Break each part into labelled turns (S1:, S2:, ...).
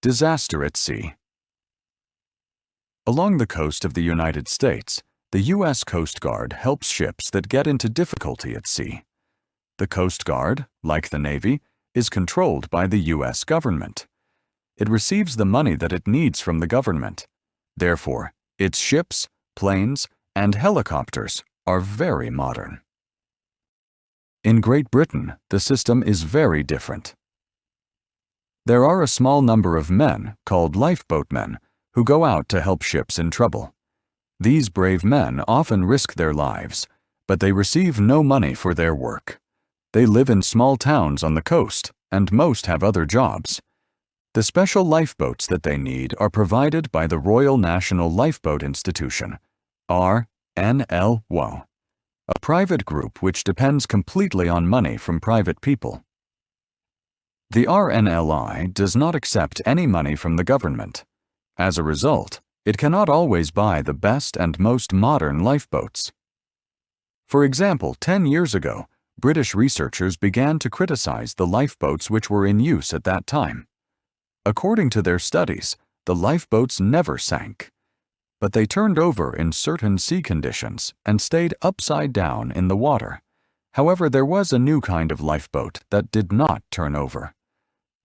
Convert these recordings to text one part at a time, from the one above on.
S1: Disaster at sea. Along the coast of the United States, the U.S. Coast Guard helps ships that get into difficulty at sea. The Coast Guard, like the Navy, is controlled by the U.S. government. It receives the money that it needs from the government. Therefore, its ships, planes, and helicopters are very modern. In Great Britain, the system is very different. There are a small number of men, called lifeboatmen, who go out to help ships in trouble. These brave men often risk their lives, but they receive no money for their work. They live in small towns on the coast, and most have other jobs. The special lifeboats that they need are provided by the Royal National Lifeboat Institution, R.N.L.I, a private group which depends completely on money from private people. The R.N.L.I does not accept any money from the government. As a result, it cannot always buy the best and most modern lifeboats. For example, 10 years ago, British researchers began to criticize the lifeboats which were in use at that time. According to their studies, the lifeboats never sank, but they turned over in certain sea conditions and stayed upside down in the water. However, there was a new kind of lifeboat that did not turn over.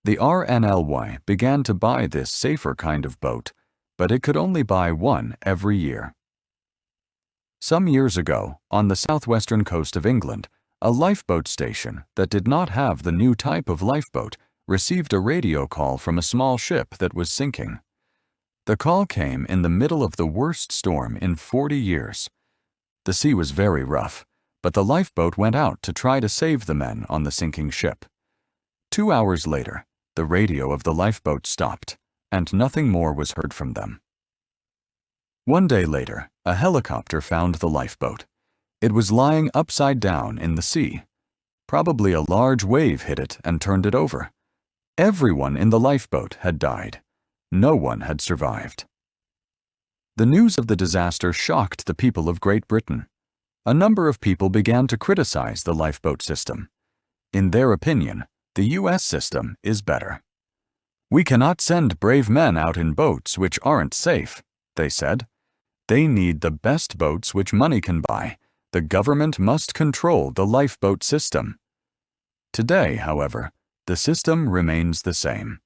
S1: The R.N.L.I began to buy this safer kind of boat, but it could only buy one every year. Some years ago, on the southwestern coast of England, a lifeboat station that did not have the new type of lifeboat received a radio call from a small ship that was sinking. The call came in the middle of the worst storm in 40 years. The sea was very rough, but the lifeboat went out to try to save the men on the sinking ship. 2 hours later, the radio of the lifeboat stopped, and nothing more was heard from them. One day later, a helicopter found the lifeboat. It was lying upside down in the sea. Probably a large wave hit it and turned it over. Everyone in the lifeboat had died. No one had survived. The news of the disaster shocked the people of Great Britain. A number of people began to criticize the lifeboat system. In their opinion, the U.S. system is better. "We cannot send brave men out in boats which aren't safe," they said. "They need the best boats which money can buy. The government must control the lifeboat system." Today, however, the system remains the same.